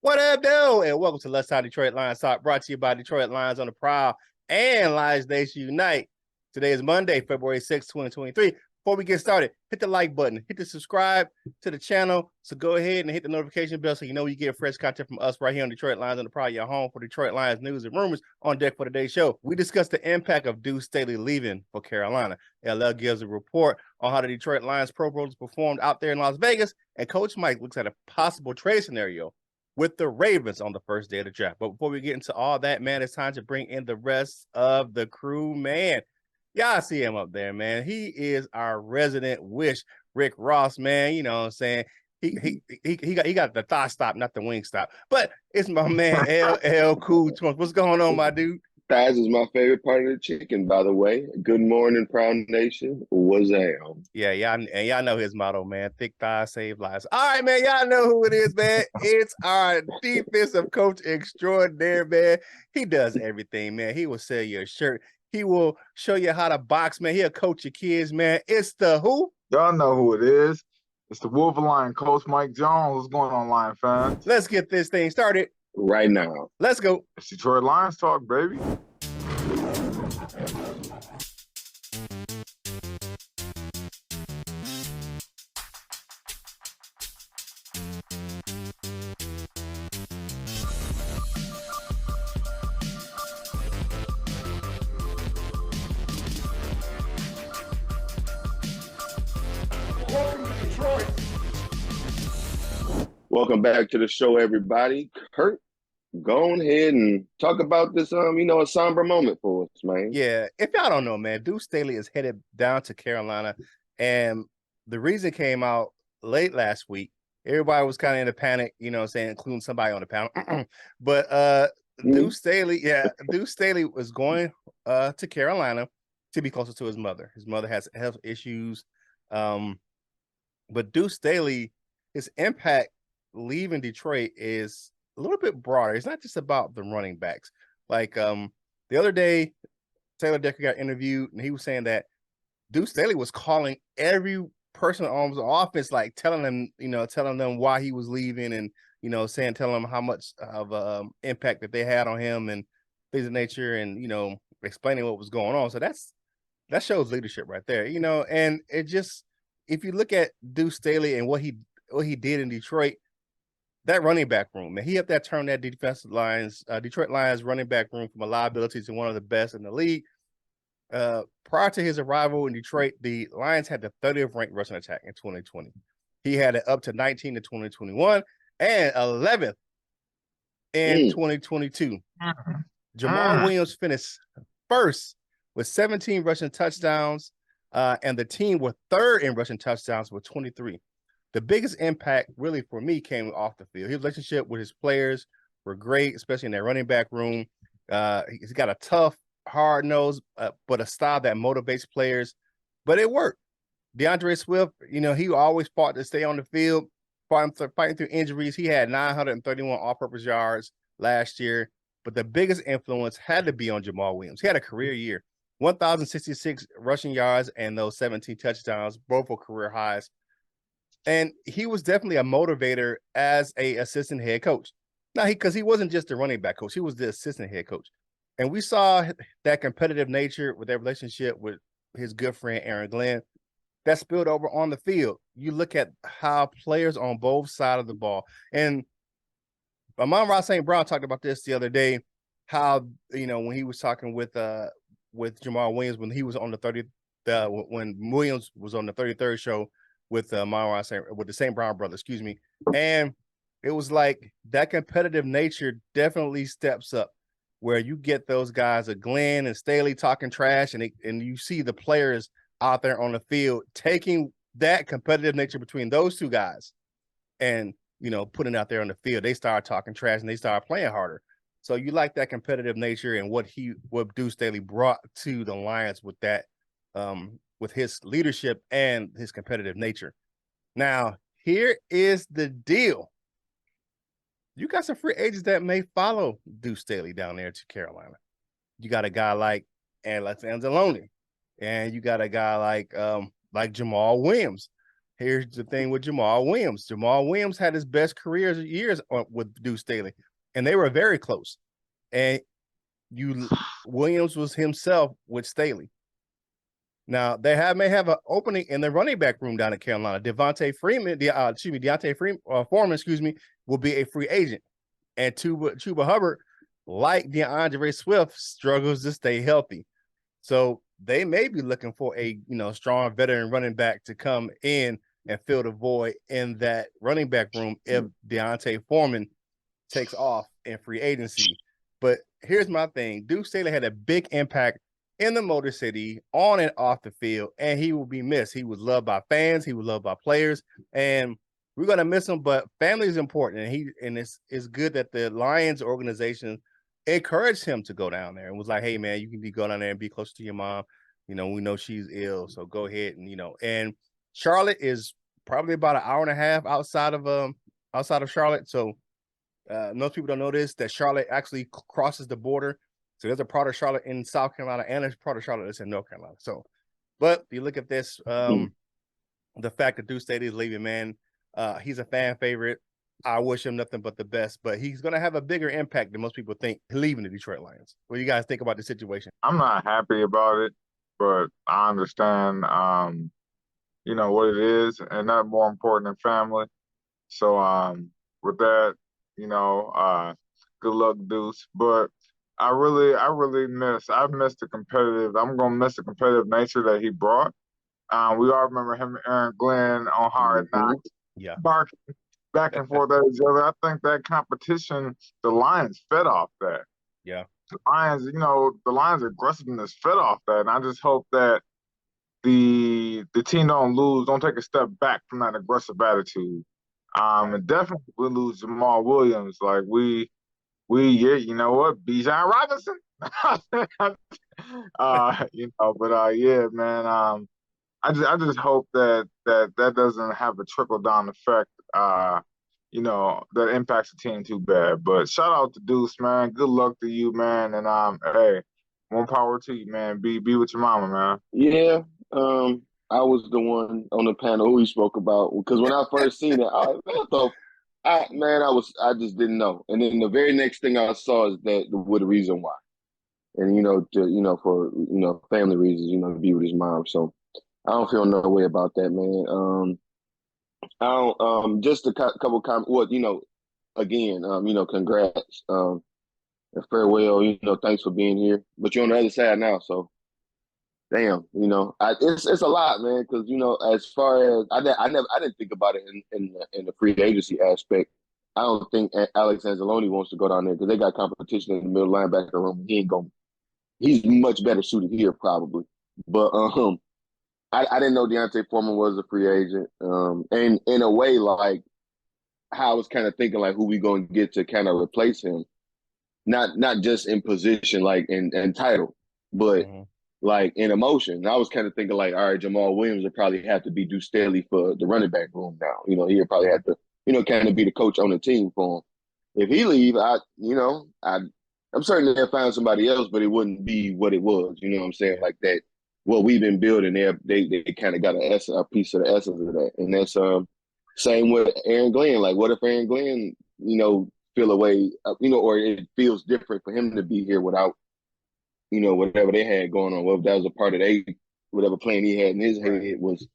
What up, though? And welcome to Let's Talk Detroit Lions Talk, brought to you by Detroit Lions on the Prowl and Lions Nation Unite. Today is Monday, February 6, 2023. Before we get started, hit the like button, hit the subscribe to the channel. So go ahead and hit the notification bell so you know you get fresh content from us right here on Detroit Lions on the Prowl, your home for Detroit Lions news and rumors. On deck for today's show, we discuss the impact of Deuce Staley leaving for Carolina. LL gives a report on how the Detroit Lions Pro Bowlers performed out there in Las Vegas, and Coach Mike looks at a possible trade scenario with the Ravens on the first day of the draft. But before we get into all that, man, it's time to bring in the rest of the crew, man. Y'all see him up there, man. He is our resident wish, Rick Ross, man. You know what I'm saying? He got the thigh stop, not the wing stop. But it's my man, LL Cool. What's going on, my dude? Thighs is my favorite part of the chicken, by the way. Good morning, Proud Nation. What's up? Yeah, y'all know his motto, man. Thick thighs save lives. All right, man. Y'all know who it is, man. It's our defensive coach extraordinaire, man. He does everything, man. He will sell you a shirt. He will show you how to box, man. He'll coach your kids, man. It's the who? Y'all know who it is. It's the Wolverine, Coach Mike Jones. What's going on, Lion fans? Let's get this thing started Right now. Let's go. It's Detroit Lions talk, baby. Welcome to Detroit. Welcome back to the show, everybody. Kurt, go ahead and talk about this, a somber moment for us, man. Yeah, if y'all don't know, man, Deuce Staley is headed down to Carolina, and the reason came out late last week. Everybody was kind of in a panic, you know what I'm saying, including somebody on the panel. But Deuce Staley was going to Carolina to be closer to his mother. His mother has health issues. But Deuce Staley, his impact leaving Detroit is a little bit broader. It's not just about the running backs. Like the other day, Taylor Decker got interviewed, and he was saying that Deuce Staley was calling every person on the offense, like telling them why he was leaving, and telling them how much of impact that they had on him and things of nature, and explaining what was going on. So that shows leadership right there, and it just, if you look at Deuce Staley and what he did in Detroit, that running back room, man, he helped that turn that defensive lines, Detroit Lions running back room from a liability to one of the best in the league. Prior to his arrival in Detroit, the Lions had the 30th ranked rushing attack in 2020. He had it up to 19 in 2021 and 11th in 2022. Jamal Williams finished first with 17 rushing touchdowns, and the team were third in rushing touchdowns with 23. The biggest impact really for me came off the field. His relationship with his players were great, especially in that running back room. He's got a tough, hard nose, but a style that motivates players. But it worked. DeAndre Swift, he always fought to stay on the field, fighting through injuries. He had 931 all-purpose yards last year, but the biggest influence had to be on Jamal Williams. He had a career year, 1,066 rushing yards and those 17 touchdowns, both were career highs. And he was definitely a motivator as a assistant head coach. Now, because he wasn't just the running back coach, he was the assistant head coach. And we saw that competitive nature with their relationship with his good friend, Aaron Glenn, that spilled over on the field. You look at how players on both sides of the ball. And Amon-Ra St. Brown talked about this the other day, how, when he was talking with Jamal Williams, when he was on when Williams was on the 33rd show, with with the St. Brown brother, and it was like that competitive nature definitely steps up, where you get those guys, Glenn and Staley, talking trash, and you see the players out there on the field taking that competitive nature between those two guys, and putting out there on the field. They start talking trash and they start playing harder. So you like that competitive nature and what Deuce Staley brought to the Lions with that. With his leadership and his competitive nature. Now, here is the deal. You got some free agents that may follow Deuce Staley down there to Carolina. You got a guy like Alex Anzalone, and you got a guy like Jamal Williams. here's the thing with Jamal Williams. Jamal Williams had his best years with Deuce Staley, and they were very close. And Williams was himself with Staley. Now they may have an opening in the running back room down in Carolina. Deontay Foreman, will be a free agent, and Chuba Hubbard, like DeAndre Swift, struggles to stay healthy. So they may be looking for a strong veteran running back to come in and fill the void in that running back room if Deontay Foreman takes off in free agency. But here's my thing: Deuce Staley had a big impact in the Motor City, on and off the field, and he will be missed. He was loved by fans, he was loved by players, and we're gonna miss him. But family is important, and it's good that the Lions organization encouraged him to go down there and was like, "Hey, man, you can go down there and be close to your mom. We know she's ill, so go ahead and." And Charlotte is probably about an hour and a half outside of Charlotte, so most people don't know this, that Charlotte actually crosses the border. So there's a part of Charlotte in South Carolina, and there's a part of Charlotte that's in North Carolina. So, but if you look at this, the fact that Deuce Staley is leaving, man, he's a fan favorite. I wish him nothing but the best, but he's going to have a bigger impact than most people think leaving the Detroit Lions. What do you guys think about the situation? I'm not happy about it, but I understand, what it is, and that's more important than family. So, with that, good luck, Deuce. But I've missed I'm going to miss the competitive nature that he brought. We all remember him and Aaron Glenn on Hard Knocks. Yeah. Barking back and forth at each other. I think that competition, the Lions fed off that. Yeah. The Lions' aggressiveness fed off that. And I just hope that the team don't take a step back from that aggressive attitude. And definitely we lose Jamal Williams. Like you know what, Bijan Robinson. Yeah, man. I just hope that doesn't have a trickle down effect. That impacts the team too bad. But shout out to Deuce, man. Good luck to you, man. And hey, more power to you, man. Be with your mama, man. Yeah. I was the one on the panel who he spoke about, because when I first seen it, I just didn't know. And then the very next thing I saw is the reason why. And for family reasons, to be with his mom. So I don't feel no way about that, man. I don't just a couple comments. Well, again, congrats. And farewell, thanks for being here. But you're on the other side now, so damn, it's a lot, man. Because as far as I didn't think about it in the free agency aspect. I don't think Alex Anzalone wants to go down there because they got competition in the middle linebacker room. He's much better suited here probably. But I didn't know Deontay Foreman was a free agent. And in a way, like how I was kind of thinking, like who we going to get to kind of replace him, not just in position, like in title, but like in emotion. I was kind of thinking like, all right, Jamal Williams would probably have to be Deuce Staley for the running back room now. He'll probably have to, kind of be the coach on the team for him. If he leave, I'm certain they'll find somebody else, but it wouldn't be what it was. You know what I'm saying? Like that. What we've been building there, they kind of got a piece of the essence of that, and that's same with Aaron Glenn. Like, what if Aaron Glenn, feel away, or it feels different for him to be here without, whatever they had going on. Well, if that was a part of whatever plan he had in his head was,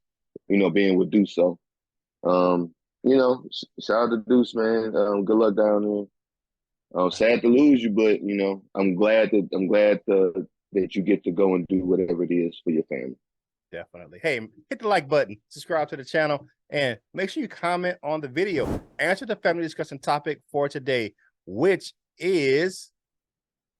being with Deuce. So, shout out to Deuce, man. Good luck down there. Sad to lose you, but I'm glad that you get to go and do whatever it is for your family. Definitely. Hey, hit the like button, subscribe to the channel, and make sure you comment on the video. Answer the family discussion topic for today, which is,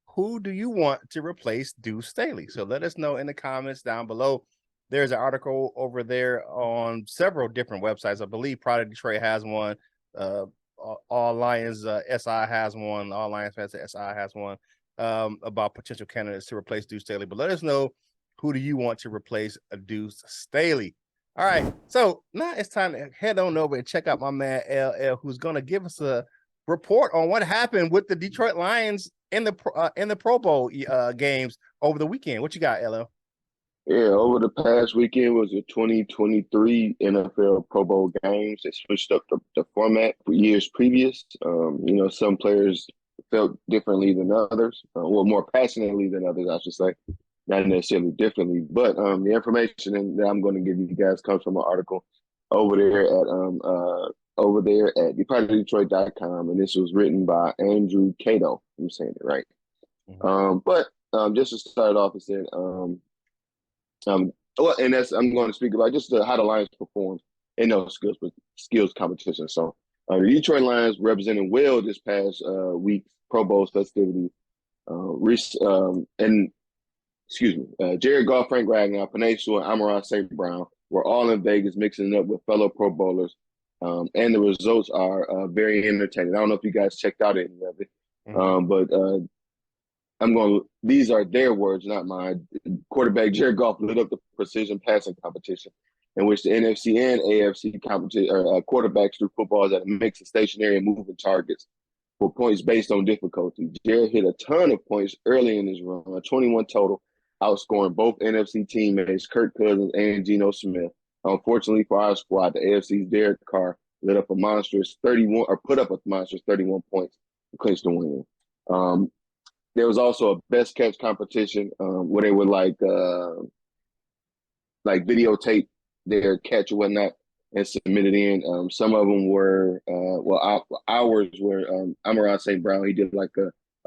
who do you want to replace Deuce Staley? So let us know in the comments down below. There's an article over there on several different websites. I believe Pride of Detroit has one. All Lions SI has one. All Lions fans SI has one. About potential candidates to replace Deuce Staley, but let us know, who do you want to replace Deuce Staley? All right, so now it's time to head on over and check out my man LL, who's going to give us a report on what happened with the Detroit Lions in the Pro Bowl games over the weekend. What you got, LL? Yeah, over the past weekend was the 2023 NFL Pro Bowl games. They switched up the format for years previous. Some players felt differently than others, well, more passionately than others, I should say, not necessarily differently. But the information that I'm going to give you guys comes from an article over there at DetroitDetroit.com, and this was written by Andrew Cato. I'm saying it right. But just to start off, it said. And I'm going to speak about just how the Lions performed in those skills competitions. So the Detroit Lions represented well this past week's Pro Bowl festivities. Jared Goff, Frank Ragnow, Penei Sewell, and Amon-Ra St. Brown were all in Vegas mixing it up with fellow Pro Bowlers. And the results are very entertaining. I don't know if you guys checked out any of it, but these are their words, not mine. Quarterback Jared Goff lit up the precision passing competition, in which the NFC and AFC quarterbacks threw footballs at a mix of stationary and moving targets for points based on difficulty. Jared hit a ton of points early in his run, 21 total, outscoring both NFC teammates Kirk Cousins and Geno Smith. Unfortunately for our squad, the AFC's Derek Carr put up a monstrous 31 points to clinch the win. There was also a best catch competition where they would like videotape their catch or whatnot and submit it in. Some of them were ours were Amon-Ra St. Brown. He did like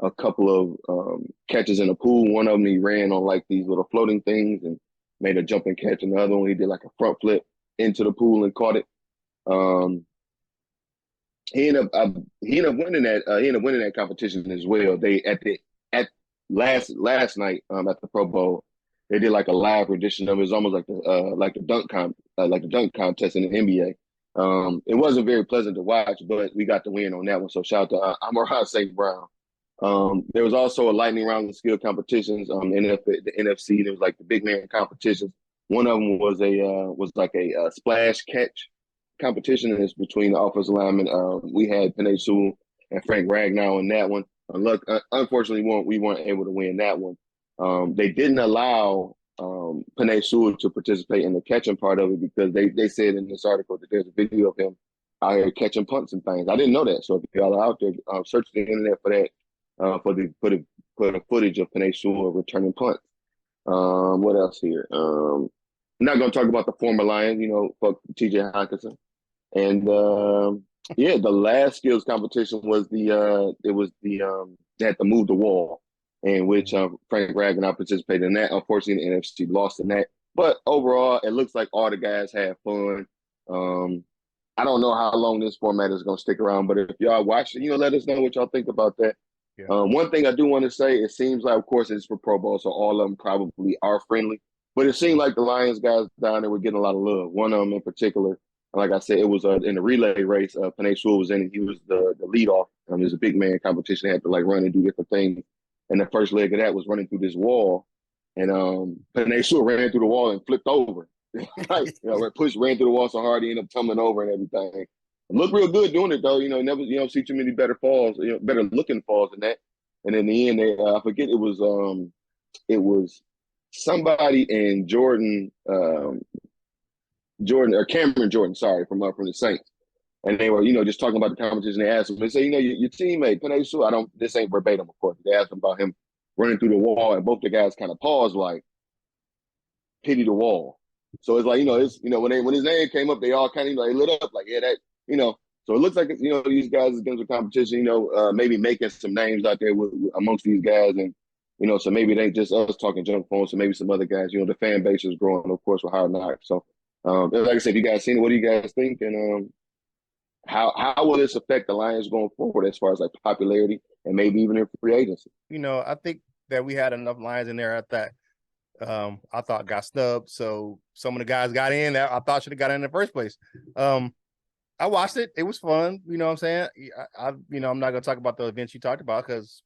a couple of catches in the pool. One of them he ran on like these little floating things and made a jumping catch. And the other one he did like a front flip into the pool and caught it. He ended up winning that competition as well. They at last night at the Pro Bowl, they did like a live rendition of it. It was almost like the dunk contest in the NBA. It wasn't very pleasant to watch, but we got the win on that one. So shout out to Amon-Ra St. Brown. There was also a lightning round of skill competitions. The NFC, there was like the big man competitions. One of them was like a splash catch competition, and it's between the offensive linemen. We had Penei Sewell and Frank Ragnow in that one. Unfortunately, we weren't able to win that one. They didn't allow Penei Sewell to participate in the catching part of it because they said in this article that there's a video of him out here catching punts and things. I didn't know that. So if y'all are out there, search the internet for that, for the footage of Penei Sewell returning punts. What else here? I'm not going to talk about the former Lions, fuck T.J. Hockenson. And the last skills competition was they had to move the wall, in which Frank Ragnow participated in that. Unfortunately, the NFC lost in that. But overall, it looks like all the guys had fun. I don't know how long this format is going to stick around, but if y'all watch it, let us know what y'all think about that. Yeah. One thing I do want to say, it seems like, of course, it's for Pro Bowl, so all of them probably are friendly. But it seemed like the Lions guys down there were getting a lot of love. One of them in particular, like I said, it was in the relay race. Penei Sewell was in it. He was the leadoff. There's a big man competition. They had to like run and do different things. And the first leg of that was running through this wall. And Penei Sewell ran through the wall and flipped over. Ran through the wall so hard he ended up tumbling over and everything. Looked real good doing it though. You don't see too many better falls, better looking falls than that. And in the end, I forget it was somebody in Jordan or Cameron Jordan, sorry, from the Saints. And they were, just talking about the competition. They asked him, they say, your teammate, Penei Sewell, this ain't verbatim, of course. They asked him about him running through the wall, and both the guys kind of paused like, pity the wall. So it's like, when his name came up, they all kind of, they lit up like, yeah, that, So it looks like, these guys is going to competition, maybe making some names out there amongst these guys. And, so maybe it ain't just us talking junk phones, so maybe some other guys, the fan base is growing, of course, with Hard Knocks. So, like I said, you guys seen it, what do you guys think? And how will this affect the Lions going forward as far as like popularity and maybe even in free agency? I think that we had enough Lions in there that I thought got snubbed. So some of the guys got in that I thought should have got in the first place. I watched it. It was fun. You know what I'm saying? I'm not going to talk about the events you talked about because,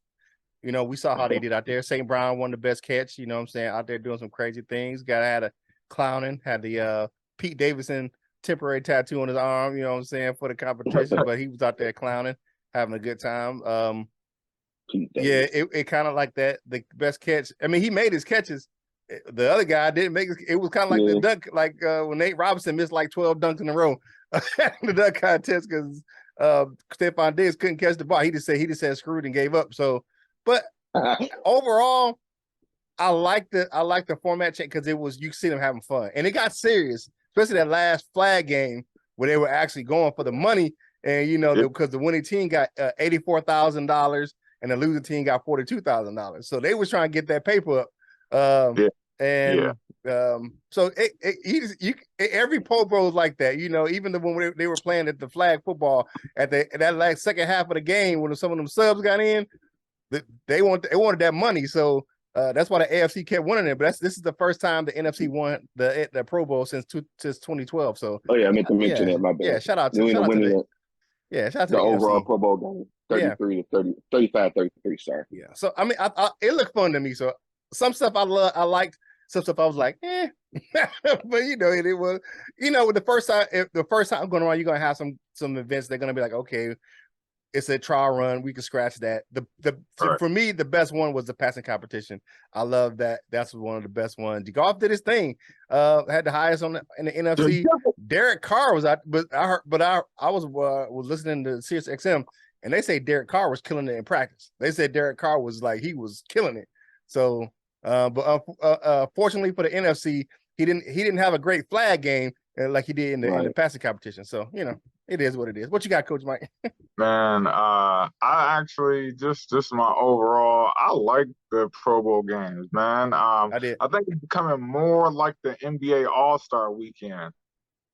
we saw how they did out there. St. Brown won the best catch, you know what I'm saying, out there doing some crazy things. Guy had a clowning, had the Pete Davidson temporary tattoo on his arm, you know what I'm saying, for the competition, but he was out there clowning, having a good time. It kind of like that, the best catch. I mean, he made his catches The other guy didn't make it. It was kind of like the Yeah. dunk, like when Nate Robinson missed like 12 dunks in a row the dunk contest because Stephon Diggs couldn't catch the ball. He just said screwed and gave up. So, but overall, I like the format check because it was, you see them having fun, and it got serious, especially that last flag game where they were actually going for the money, and because the winning team got $84,000 and the losing team got $42,000, so they was trying to get that paper up. So every Pro Bowl is like that, even the when they were playing at the flag football at that like second half of the game when some of them subs got in, they wanted that money, so that's why the AFC kept winning it. But this is the first time the NFC won the Pro Bowl since 2012. So I meant to mention that. My bad. Yeah, shout out to the overall NFC. Pro Bowl game, 35-33. Sorry. Yeah. So I mean, it looked fun to me. So some stuff I liked. Some stuff I was like, but it was, the first time going around, you're gonna have some events. They're gonna be like, okay, it's a trial run. We can scratch that. For me, the best one was the passing competition. I love that. That's one of the best ones. Goff did his thing. Had the highest in the NFC. Derek Carr was out, but I was listening to Sirius XM, and they say Derek Carr was killing it in practice. They said Derek Carr was like, he was killing it. So, but fortunately for the NFC, he didn't have a great flag game like he did in the passing competition. So it is what it is. What you got, Coach Mike? Man, I actually just my overall, I like the Pro Bowl games, man. I think it's becoming more like the NBA All-Star Weekend,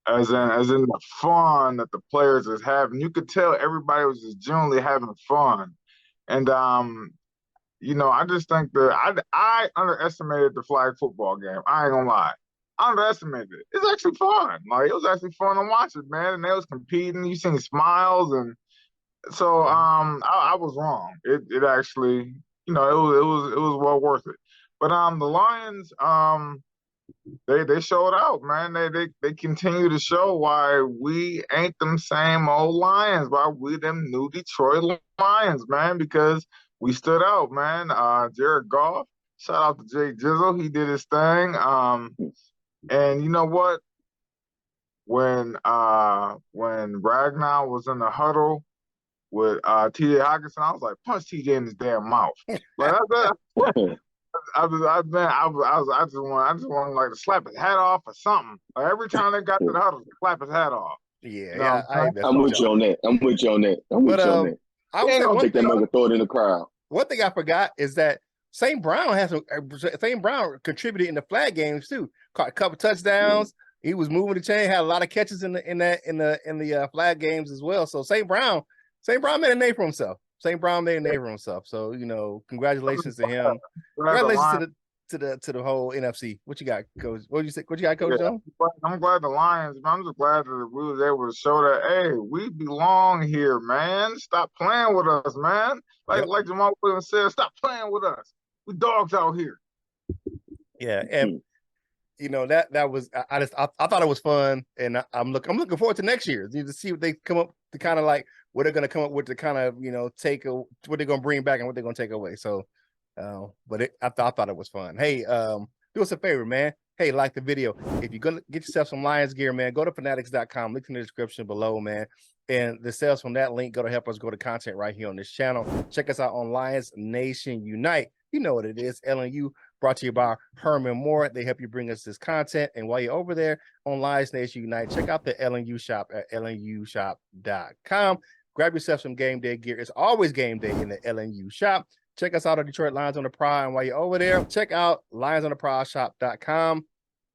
as in the fun that the players is having. You could tell everybody was just genuinely having fun, and I just think that I underestimated the flag football game. I ain't gonna lie. I underestimated it. It's actually fun. Like, it was actually fun to watch it, man. And they was competing. You seen smiles, and so I was wrong. It actually, it was well worth it. But the Lions, they showed out, man. They continue to show why we ain't them same old Lions, why we them new Detroit Lions, man, because we stood out, man. Jared Goff, shout out to Jay Jizzle. He did his thing. And you know what? When Ragnar was in the huddle with TJ Hawkinson, I was like, punch TJ in his damn mouth. Like, I just want like to slap his hat off or something. Like, every time they got to the huddle, slap his hat off. I'm with you on that. I'm with you on that. I don't think that man throw it in the crowd. One thing I forgot is that St. Brown contributed in the flag games too. Caught a couple touchdowns. He was moving the chain. Had a lot of catches in the flag games as well. So St. Brown made a name for himself. So congratulations to him. Congratulations to the whole NFC. What you got, Coach? What you got, Coach Jones? I'm glad the Lions. I'm just glad that we was able to show that, hey, we belong here, man. Stop playing with us, man. Like Jamal Williams said, stop playing with us. We dogs out here. Yeah, and that was I thought it was fun, and I'm looking forward to next year to see what they come up to, kind of like what they're going to come up with to kind of take what they're going to bring back and what they're going to take away. So, but I thought it was fun. Hey, do us a favor, man. Hey, like the video. If you're gonna get yourself some Lions gear, man, go to fanatics.com. Link in the description below, man. And the sales from that link go to help us go to content right here on this channel. Check us out on Lions Nation Unite. You know what it is. LNU, brought to you by Herman Moore. They help you bring us this content. And while you're over there on Lions Nation Unite, check out the LNU shop at lnushop.com. Grab yourself some game day gear. It's always game day in the LNU shop. Check us out at Detroit Lions on the Prowl. And while you're over there, check out lionsontheprowlshop.com.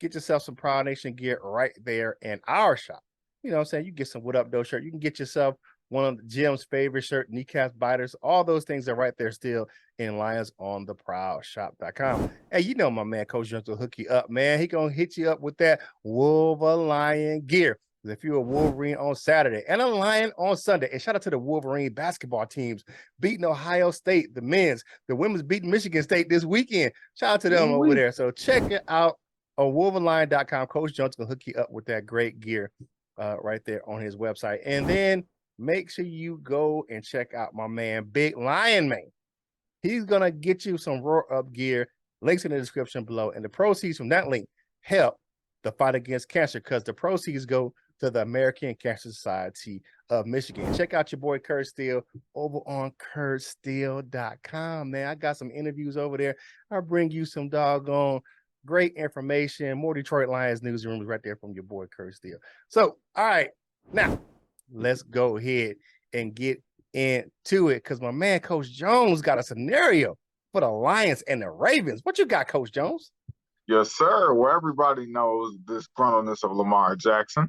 Get yourself some Prowl Nation gear right there in our shop. You know what I'm saying? You get some What Up Doe shirt. You can get yourself one of Jim's favorite shirt, kneecap biters. All those things are right there still in lionsontheprowlshop.com. Hey, my man, Coach Jones will hook you up, man. He going to hit you up with that Wolverine gear. If you're a Wolverine on Saturday and a Lion on Sunday, and shout out to the Wolverine basketball teams beating Ohio State, the men's, the women's beating Michigan State this weekend. Shout out to them over there. So check it out on wolverine.com. Coach Jones will hook you up with that great gear right there on his website. And then make sure you go and check out my man, Big Lion Man. He's going to get you some Roar Up gear Links in the description below. And the proceeds from that link help the fight against cancer because the proceeds go to the American Cancer Society of Michigan. Check out your boy Kurt Steele over on kurtsteele.com, man. I got some interviews over there. I'll bring you some doggone great information, more Detroit Lions newsrooms right there from your boy Kurt Steele. So, all right, now let's go ahead and get into it because my man Coach Jones got a scenario for the Lions and the Ravens. What you got, Coach Jones? Yes, sir. Well, everybody knows this disgruntledness of Lamar Jackson.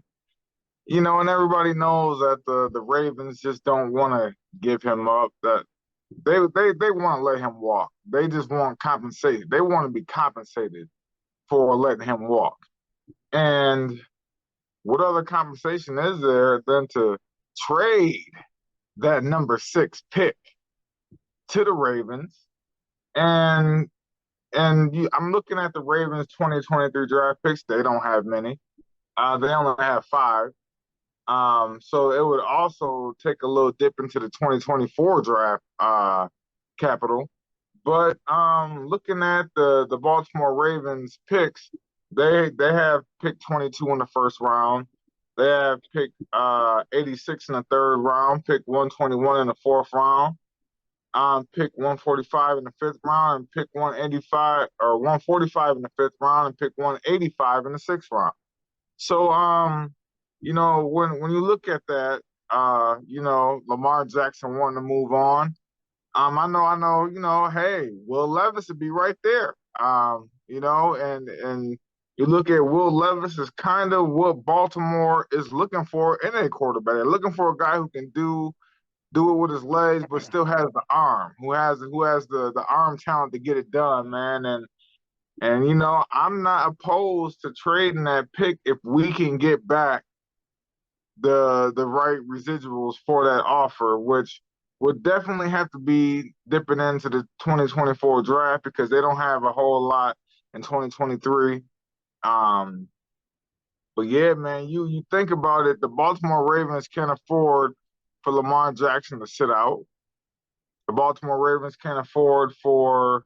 You know, and everybody knows that the Ravens just don't want to give him up. That they want to let him walk. They just want compensation. They want to be compensated for letting him walk. And what other compensation is there than to trade that number 6 pick to the Ravens? And I'm looking at the Ravens 2023 draft picks. They don't have many. They only have 5. So it would also take a little dip into the 2024 draft capital. But looking at the Baltimore Ravens picks, they have pick 22 in the first round. They have pick 86 in the third round, pick 121 in the fourth round, pick 145 in the fifth round, and pick 185 or 145 in the fifth round, and pick 185 in the sixth round. So you know, when you look at that, you know, Lamar Jackson wanting to move on. I know, you know, hey, Will Levis would be right there. You know, and you look at Will Levis is kind of what Baltimore is looking for in a quarterback. They're looking for a guy who can do it with his legs, but still has the arm, who has the arm talent to get it done, man. And you know, I'm not opposed to trading that pick if we can get back the right residuals for that offer, which would definitely have to be dipping into the 2024 draft because they don't have a whole lot in 2023. But yeah, man, you think about it, the Baltimore Ravens can't afford for Lamar Jackson to sit out. The Baltimore Ravens can't afford for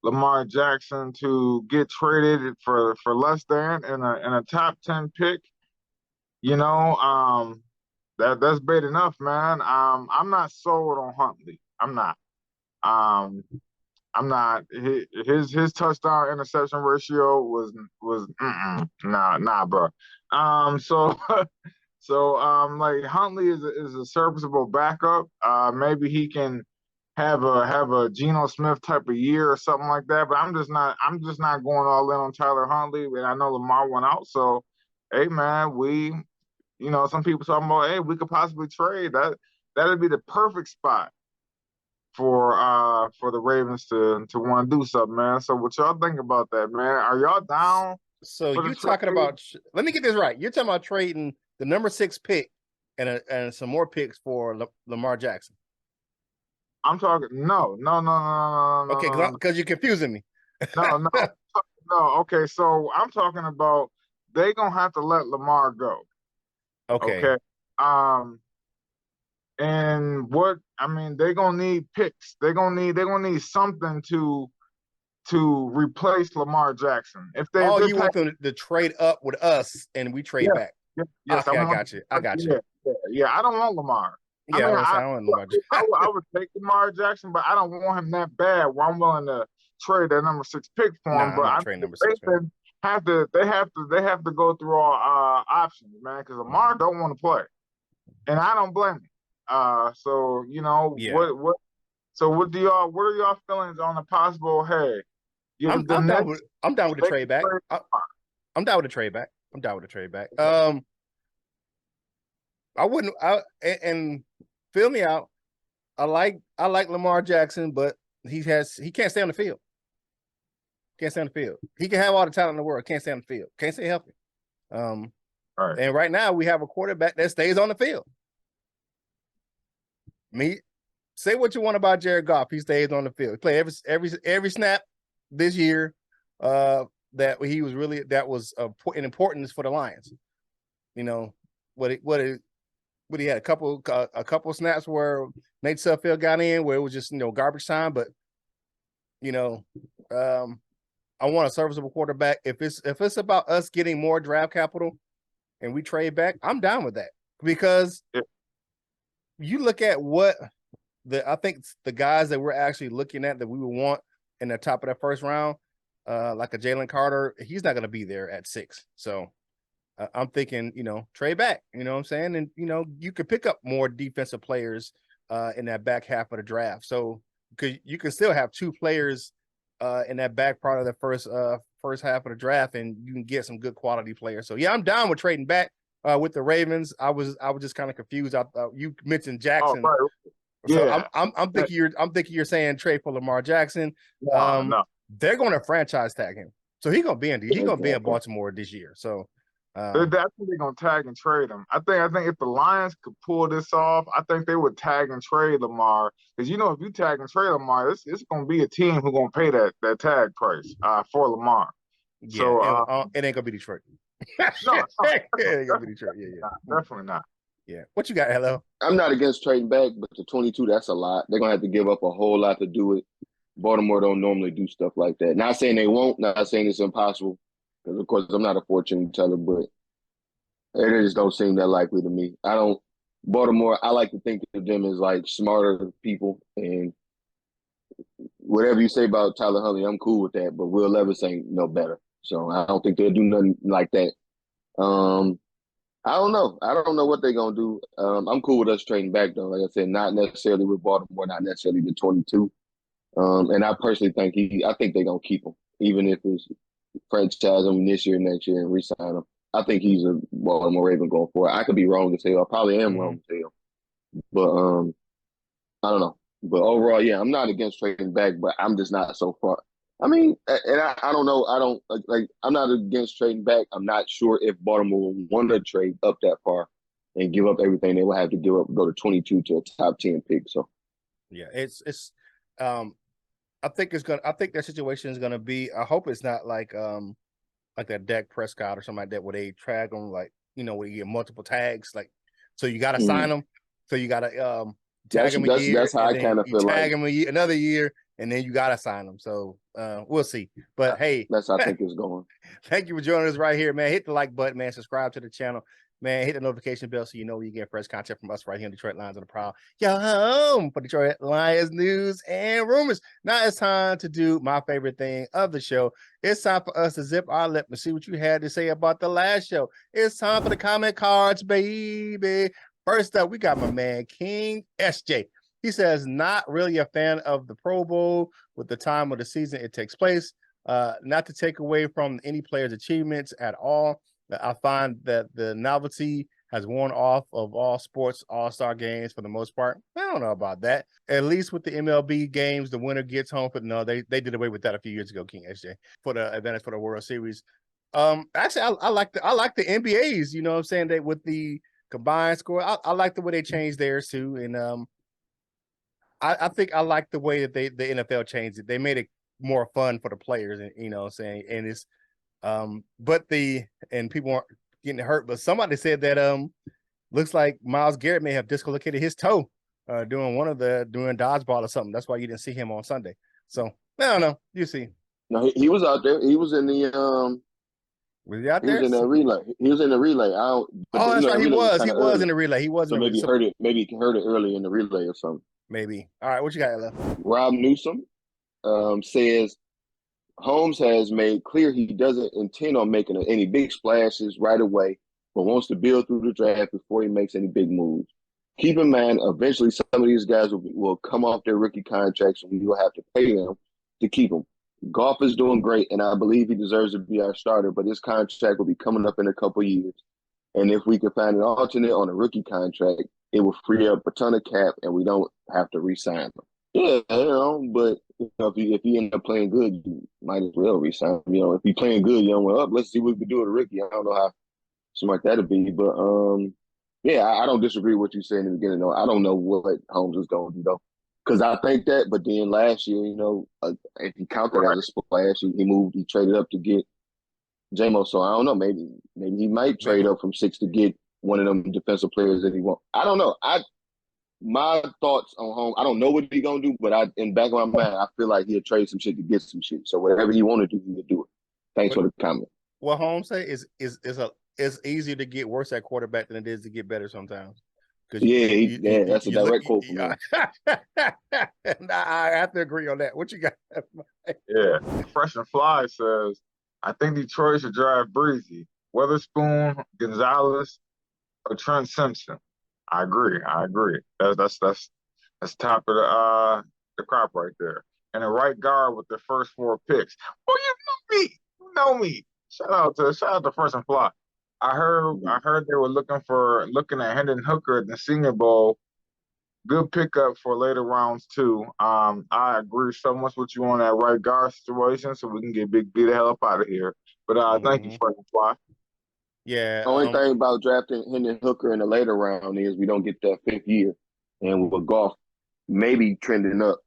Lamar Jackson to get traded for less than in a top 10 pick. You know, that's bad enough, man. I'm not sold on Huntley. I'm not. I'm not. His touchdown interception ratio was nah, bro. So so like Huntley is a serviceable backup. Maybe he can have a Geno Smith type of year or something like that. But I'm just not going all in on Tyler Huntley. And I know Lamar went out, so hey, man, you know, some people talking about, hey, we could possibly trade. That'd be the perfect spot for the Ravens to want to do something, man. So what y'all think about that, man? Are y'all down? So you're talking about, let me get this right. You're talking about trading the number 6 pick and some more picks for Lamar Jackson. I'm talking no. Okay, because you're confusing me. No. Okay, so I'm talking about they gonna have to let Lamar go. Okay. And what I mean, they're gonna need picks. They're gonna need something to replace Lamar Jackson. If they you want them to trade up with us and we trade back. Yes, okay, I got you. Yeah, I don't want Lamar. Yeah, I don't want Lamar Jackson. I would take Lamar Jackson, but I don't want him that bad where I'm willing to trade that number 6 pick for him. But I trade number 6. They have to go through all options, man, because Lamar don't want to play, and I don't blame him. So you know what? So what are y'all feelings on the possible? Hey, I'm down with the trade back. I'm down with the trade back. I wouldn't. And fill me out. I like Lamar Jackson, but he can't stay on the field. Can't stay on the field. He can have all the talent in the world. Can't stay on the field. Can't stay healthy. Right. And right now we have a quarterback that stays on the field. Say what you want about Jared Goff. He stays on the field. He played every snap this year. That was an importance for the Lions. You know what he had a couple snaps where Nate Sudfeld got in where it was just garbage time, but I want a serviceable quarterback. If it's about us getting more draft capital and we trade back, I'm down with that because you look at what I think the guys that we're actually looking at that we would want in the top of that first round, like a Jalen Carter, he's not going to be there at 6. So I'm thinking, trade back, you know what I'm saying? And, you could pick up more defensive players in that back half of the draft. So you can still have 2 players in that back part of the first half of the draft, and you can get some good quality players. So yeah, I'm down with trading back with the Ravens. I was just kind of confused. You mentioned Jackson. Oh, right. So Yeah. I'm thinking you're saying trade for Lamar Jackson. No. They're going to franchise tag him, so he's gonna be in Baltimore this year. So I think they're gonna tag and trade him. I think if the Lions could pull this off, I think they would tag and trade Lamar. Because if you tag and trade Lamar, it's gonna be a team who's gonna pay that tag price for Lamar. Yeah, so it ain't gonna be Detroit. No, it ain't gonna be Detroit. Yeah. Definitely not. Yeah. What you got, Hello? I'm not against trading back, but the 22, that's a lot. They're gonna have to give up a whole lot to do it. Baltimore don't normally do stuff like that. Not saying they won't, not saying it's impossible, because of course I'm not a fortune teller, but it just don't seem that likely to me. Baltimore, I like to think of them as like smarter people, and whatever you say about Tyler Huntley, I'm cool with that, but Will Levis ain't no better. So I don't think they'll do nothing like that. I don't know. I don't know what they're gonna do. I'm cool with us trading back though. Like I said, not necessarily with Baltimore, not necessarily the 22. And I personally think I think they're gonna keep him, even if it's franchise him this year, next year, and re-sign him. I think he's a Baltimore Raven going for it. I could be wrong as hell. I probably am wrong as hell. But I don't know. But overall, yeah, I'm not against trading back, but I'm just not so far. I mean, and I don't know. I don't like. I'm not against trading back. I'm not sure if Baltimore will want to trade up that far and give up everything they will have to give up, go to 22 to a top 10 pick. So, yeah, it's. I think their situation is gonna be. I hope it's not like that Dak Prescott or something like that, where they tag them where you get multiple tags, like so you got to sign them, so you got to tag them a year. That's how I kind of feel like. Tag them another year, and then you got to sign them. So we'll see. But hey, that's how I think it's going. Thank you for joining us right here, man. Hit the like button, man. Subscribe to the channel, man. Hit the notification bell so you know when you get fresh content from us right here on Detroit Lions on the Prowl. Yo, home for Detroit Lions news and rumors. Now it's time to do my favorite thing of the show. It's time for us to zip our lip and see what you had to say about the last show. It's time for the comment cards, baby. First up, we got my man King SJ. He says, not really a fan of the Pro Bowl with the time of the season it takes place. Not to take away from any player's achievements at all. I find that the novelty has worn off of all sports all-star games for the most part. I don't know about that. At least with the MLB games, the winner gets home. They did away with that a few years ago, King SJ, for the advantage for the World Series. Actually, I like the NBA's. You know what I'm saying? That with the combined score, I like the way they changed theirs too. And I think I like the way that the NFL changed it. They made it more fun for the players, and you know what I'm saying, and it's and people aren't getting hurt, but somebody said that looks like Myles Garrett may have dislocated his toe doing dodgeball or something. That's why you didn't see him on Sunday. So I don't know. You see. No, he was out there. He was in the was he out there? He was in the relay. He was in the relay. That's right. He was in the relay. He was. So maybe he heard it. Maybe he heard it early in the relay or something. Maybe. All right. What you got, Ella? Rob Newsom says Holmes has made clear he doesn't intend on making any big splashes right away, but wants to build through the draft before he makes any big moves. Keep in mind, eventually some of these guys will come off their rookie contracts, and we will have to pay them to keep them. Goff is doing great, and I believe he deserves to be our starter, but his contract will be coming up in a couple of years. And if we can find an alternate on a rookie contract, it will free up a ton of cap, and we don't have to re-sign him. Yeah, but if he end up playing good, you might as well re-sign him. If he's playing good, let's see what we can do with a rookie. I don't know how smart that'd be, but yeah, I don't disagree with what you said in the beginning. Though I don't know what Holmes is going to do though, because I think that. But then last year, if you count that as a splash, he traded up to get JMO. So I don't know. Maybe he might trade up from 6 to get one of them defensive players that he wants. I don't know. my thoughts on home. I don't know what he's gonna do, but in back of my mind, I feel like he'll trade some shit to get some shit. So whatever he want to do, he'll do it. Thanks for the comment. What Holmes say is it's easier to get worse at quarterback than it is to get better sometimes. Yeah, that's a direct quote from him. I have to agree on that. What you got? Yeah, Fresh and Fly says, I think Detroit should draft Breezy, Witherspoon, Gonzalez, or Trent Simpson. I agree. That's top of the crop right there. And a right guard with the first 4 picks. Oh, you know me. You know me. Shout out to Fresh and Fly. I heard they were looking at Hendon Hooker at the Senior Bowl. Good pickup for later rounds too. I agree so much with you on that right guard situation, so we can get Big B the hell up out of here. But thank you, Fresh and Fly. Yeah. The only thing about drafting Hendon Hooker in the later round is we don't get that 5th year, and with Goff maybe trending up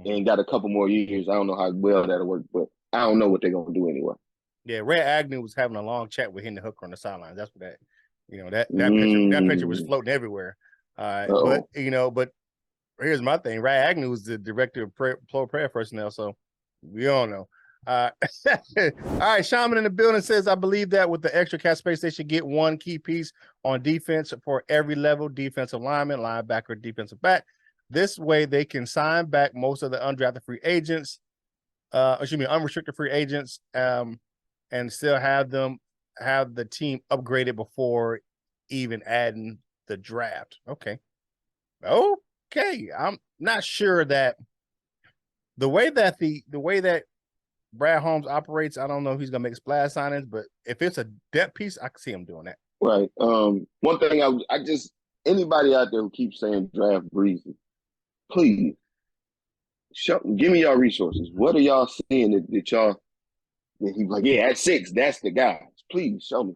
and got a couple more years. I don't know how well that'll work, but I don't know what they're gonna do anyway. Yeah, Red Agnew was having a long chat with Hendon Hooker on the sidelines. That's what that picture was floating everywhere. But here's my thing. Red Agnew was the director of prayer personnel, so we all know. All right, Shaman in the building says, I believe that with the extra cap space, they should get one key piece on defense for every level: defensive lineman, linebacker, defensive back. This way, they can sign back most of the undrafted free agents, unrestricted free agents, and still have the team upgraded before even adding the draft. Okay. I'm not sure that the way that Brad Holmes operates, I don't know if he's gonna make splash signings, but if it's a depth piece, I can see him doing that. Right. One thing I just anybody out there who keeps saying draft Breezy, please give me your resources. What are y'all seeing that y'all? And he's like, yeah, at 6, that's the guy. Please show me.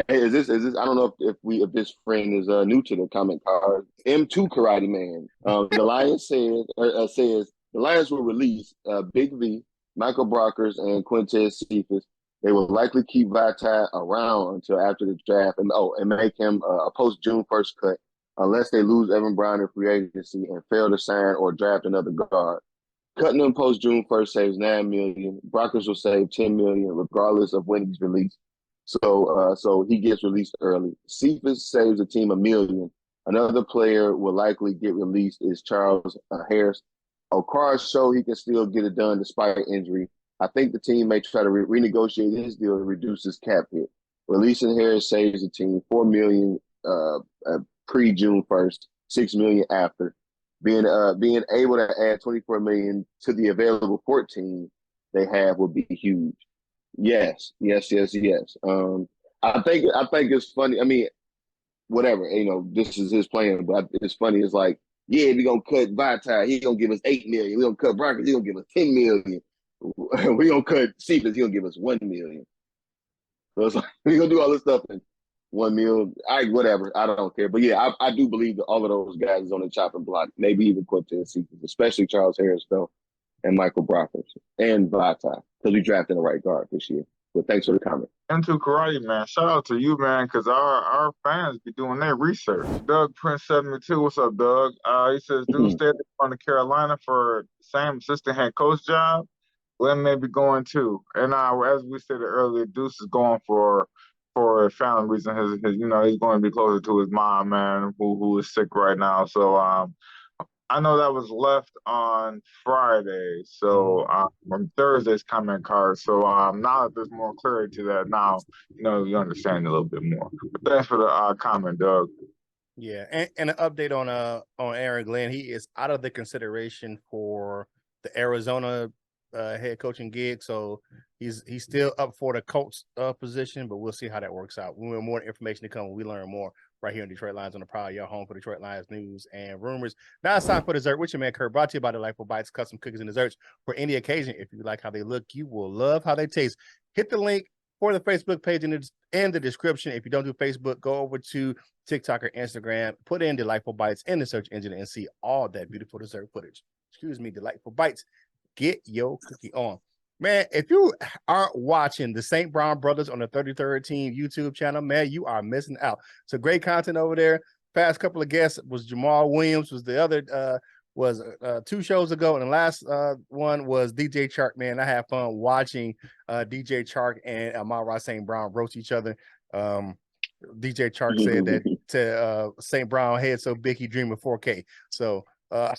Hey, is this? I don't know if this friend is new to the comment card. M2 Karate Man. The Lions says the Lions will release Big V, Michael Brockers, and Quintez Cephas. They will likely keep Vitae around until after the draft and make him a post June 1st cut unless they lose Evan Brown in free agency and fail to sign or draft another guard. Cutting them post June 1st saves $9 million. Brockers will save $10 million regardless of when he's released. So he gets released early. Cephas saves the team $1 million. Another player will likely get released is Charles Harris. Okara showed he can still get it done despite injury. I think the team may try to renegotiate his deal to reduce his cap hit. Releasing Harris saves the team $4 million pre-June 1st, $6 million after. Being able to add $24 million to the available 14 they have would be huge. Yes. I think it's funny. I mean, whatever, this is his plan, but it's funny. It's like, yeah, we're gonna cut Vitae, he's gonna give us $8 million. We're gonna cut Brockers, he's gonna give us $10 million. We're gonna cut Cephas, he's gonna give us $1 million. So it's like we're gonna do all this stuff in $1 million. Whatever. I don't care. But yeah, I do believe that all of those guys is on the chopping block. Maybe even Quintez Cephas, especially Charles Harris though, and Michael Brockers and Vitae, because we drafted a right guard this year. But thanks for the comment. M2 Karate Man, shout out to you, man, because our fans be doing their research. Doug Prince 72, what's up, Doug? He says, dude stayed on the Carolina for the same assistant head coach job. Glenn may be going too. And as we said earlier, Deuce is going for a family reason. His he's going to be closer to his mom, man, who is sick right now. So I know that was left on Friday, so on Thursday's comment card. So now that there's more clarity to that, now you understand a little bit more. But thanks for the comment, Doug. Yeah, and an update on Aaron Glenn. He is out of the consideration for the Arizona head coaching gig, so he's still up for the Colts position, but we'll see how that works out. We want more information to come when we learn more right here in Detroit Lions on the Proud, your home for Detroit Lions news and rumors. Now it's time for dessert with your man Kurt, brought to you by Delightful Bites, custom cookies and desserts for any occasion. If you like how they look, you will love how they taste. Hit the link for the Facebook page in the description. If you don't do Facebook, go over to TikTok or Instagram, put in Delightful Bites in the search engine and see all that beautiful dessert footage. Delightful Bites. Get your cookie on. Man, if you aren't watching the St. Brown Brothers on the 33rd Team YouTube channel, man, you are missing out. So great content over there. past couple of guests was Jamal Williams, was the other was 2 shows ago, and the last one was DJ Chark. Man, I had fun watching DJ Chark and Amon-Ra St. Brown roast each other. DJ Chark said that to St. Brown head so big he dream of 4K. So so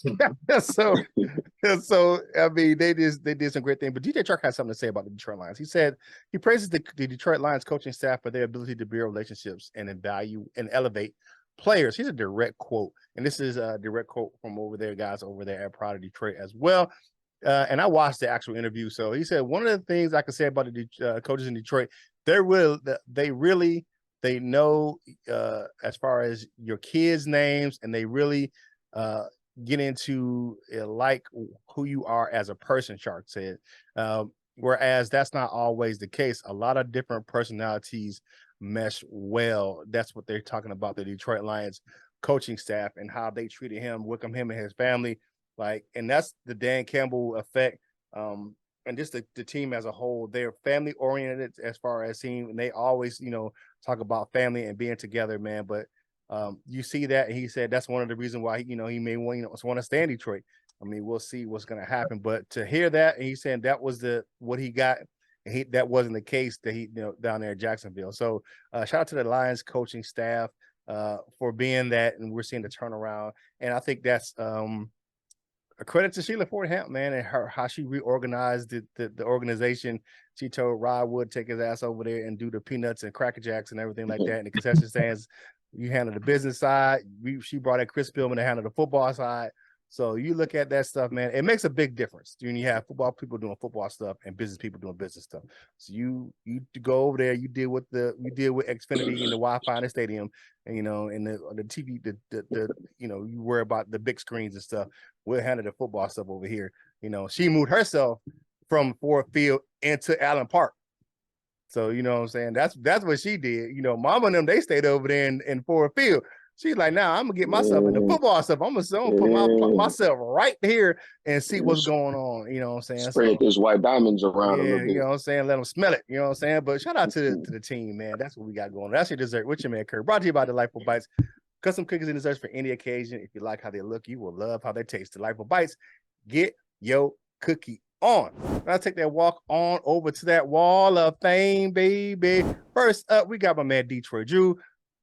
I mean they did some great things. But DJ Chark has something to say about the Detroit Lions. He said he praises the Detroit Lions coaching staff for their ability to build relationships and value and elevate players. Here's a direct quote, and this is a direct quote from over there, guys, over there at Pride of Detroit as well. And I watched the actual interview. So he said one of the things I can say about the coaches in Detroit, they know as far as your kids' names, and they really get into like who you are as a person, Chark said. Whereas that's not always the case. A lot of different personalities mesh well. That's what they're talking about, the Detroit Lions coaching staff and how they treated him, welcome him and his family. And that's the Dan Campbell effect. And just the team as a whole, they're family oriented as far as team, and they always, talk about family and being together, man. But you see that, and he said that's one of the reasons why he may want to stay in Detroit. I mean, we'll see what's going to happen. But to hear that, and he's saying that was what he got, and that wasn't the case that he down there in Jacksonville. So shout out to the Lions coaching staff for being that, and we're seeing the turnaround. And I think that's a credit to Sheila Ford-Hamp, man, and how she reorganized the organization. She told Rod Wood take his ass over there and do the peanuts and Cracker Jacks and everything like that. And the concession stands, you handle the business side. She brought in Chris Pillman to handle the football side. So you look at that stuff, man, it makes a big difference when you have football people doing football stuff and business people doing business stuff. So you go over there, you deal with Xfinity and the Wi-Fi in the stadium, and and the TV, you worry about the big screens and stuff. We'll handle the football stuff over here. She moved herself from Ford Field into Allen Park. So you know what I'm saying? That's what she did. Mama and them, they stayed over there in Ford Field. She's like, now I'm gonna get myself into football stuff. I'm gonna put myself right here and see what's going on. You know what I'm saying? Spread those white diamonds around a little bit. You know what I'm saying? Let them smell it. You know what I'm saying? But shout out to the team, man. That's what we got going on. That's your dessert with your man Kurt. Brought to you by Delightful Bites. Custom cookies and desserts for any occasion. If you like how they look, you will love how they taste. Delightful Bites. Get your cookie on. I'll take that walk on over to that wall of fame, baby. First up, we got my man Detroit Drew,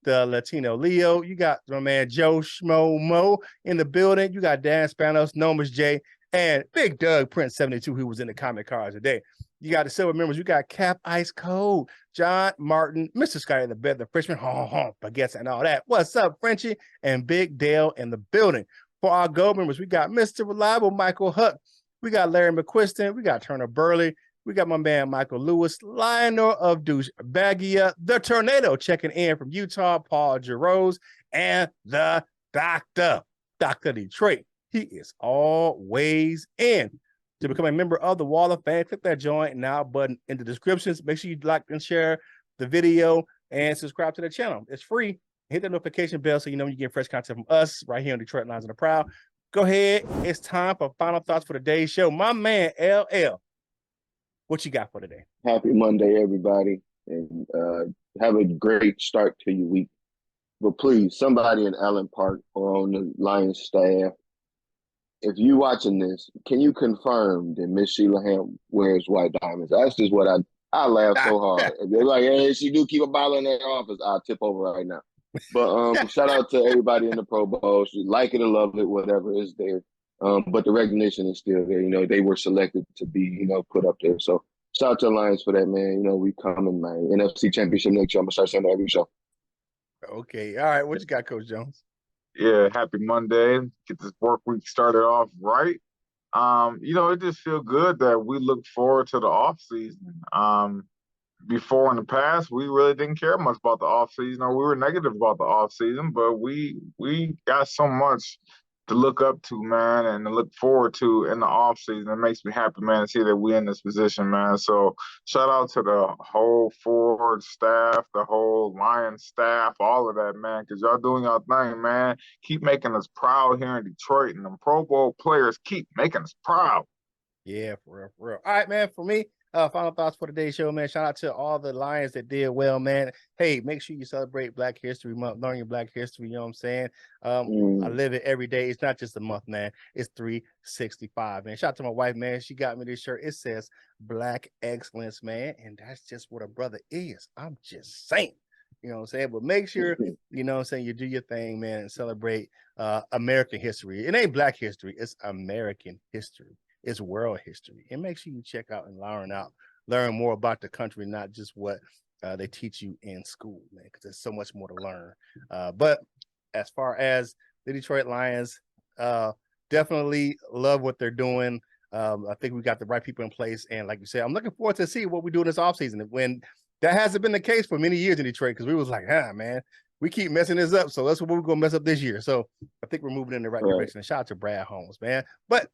the Latino Leo. You got my man Joe Schmo Mo in the building. You got Dan Spanos, Nomas J, and Big Doug Prince 72, who was in the comment cards today. You got the silver members. You got Cap Ice Cold, John Martin, Mr. Scotty the Bed, the freshman, baguettes and all that. What's up, Frenchie? And Big Dale in the building. For our gold members, we got Mr. Reliable Michael Huck. We got Larry McQuiston. We got Turner Burley. We got my man Michael Lewis, Lionel of Douche Bagia, the Tornado checking in from Utah, Paul Jarose, and the Doctor, Dr. Detroit. He is always in. To become a member of the Wall of Fame, click that join now button in the descriptions. Make sure you like and share the video and subscribe to the channel. It's free. Hit the notification bell so you know when you get fresh content from us right here on Detroit Lions in the Proud. Go ahead. It's time for final thoughts for today's show. My man, LL, what you got for today? Happy Monday, everybody, and have a great start to your week. But please, somebody in Allen Park or on the Lions staff, if you watching this, can you confirm that Miss Sheila Hamp wears white diamonds? That's just what I laugh so hard. If they're like, hey, she do keep a bottle in her office, I'll tip over right now. But shout out to everybody in the Pro Bowl. Like it or love it, whatever is there. But the recognition is still there. They were selected to be, put up there. So shout out to the Lions for that, man. We coming, man. NFC Championship next year. I'm gonna start saying that every show. Okay. All right. What you got, Coach Jones? Yeah, happy Monday. Get this work week started off right. It just feels good that we look forward to the off season. Before in the past, we really didn't care much about the off season, or we were negative about the off season, but we got so much to look up to, man, and to look forward to in the off season. It makes me happy, man, to see that we're in this position, man. So shout out to the whole Ford staff, the whole Lions staff, all of that, man, because y'all doing y'all thing, man. Keep making us proud here in Detroit, and the Pro Bowl players keep making us proud. Yeah, for real. All right, man, for me, Final thoughts for today's show, man. Shout out to all the Lions that did well, man. Hey, make sure you celebrate Black History Month, learn your Black history. You know what I'm saying? I live it every day. It's not just a month, man. It's 365, man. Shout out to my wife, man. She got me this shirt. It says Black Excellence, man. And that's just what a brother is. I'm just saying. You know what I'm saying? But make sure, you know what I'm saying, you do your thing, man, and celebrate American history. It ain't Black history. It's American history. It's world history. And make sure you check out and learn more about the country, not just what they teach you in school, man, because there's so much more to learn. But as far as the Detroit Lions, definitely love what they're doing. I think we got the right people in place. And like you said, I'm looking forward to see what we do this offseason. When that hasn't been the case for many years in Detroit, because we was like, man, we keep messing this up. So that's what we're going to mess up this year. So I think we're moving in the right direction. Shout out to Brad Holmes, man. But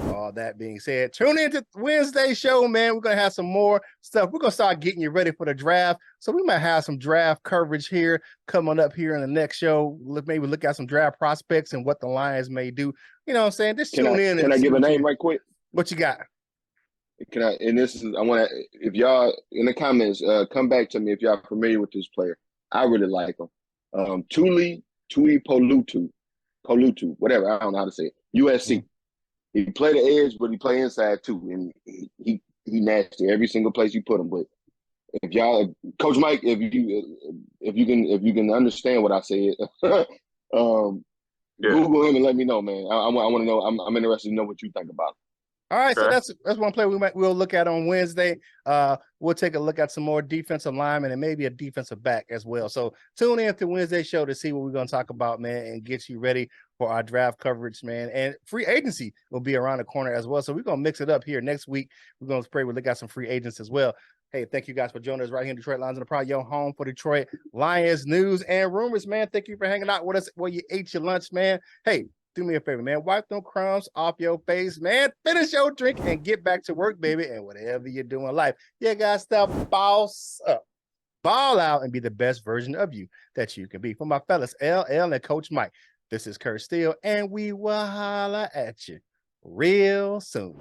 all that being said, tune into Wednesday show, man. We're going to have some more stuff. We're going to start getting you ready for the draft. So we might have some draft coverage here coming up here in the next show. Maybe look at some draft prospects and what the Lions may do. You know what I'm saying? Just tune in. Can I give a name right quick? What you got? I want to, if y'all in the comments, come back to me if y'all familiar with this player. I really like him. Tuli Polutu, whatever. I don't know how to say it. USC. He play the edge, but he play inside too, and he nasty every single place you put him. But if y'all, Coach Mike, if you can understand what I said, Google him and let me know, man. I want to know. I'm interested to know what you think about it. All right, so that's one play we'll look at on Wednesday. We'll take a look at some more defensive linemen and maybe a defensive back as well. So tune in to Wednesday show to see what we're going to talk about, man, and get you ready for our draft coverage, man. And free agency will be around the corner as well. So we're going to mix it up here next week. We're going to pray we'll look at some free agents as well. Hey, thank you guys for joining us right here in Detroit Lions on the Pride, your home for Detroit Lions news and rumors, man. Thank you for hanging out with us while you ate your lunch, man. Hey, do me a favor, man. Wipe them crumbs off your face, man. Finish your drink and get back to work, baby. And whatever you're doing in life, you got to boss up, ball out, and be the best version of you that you can be. For my fellas, LL and Coach Mike, this is Kurt Steele, and we will holla at you real soon.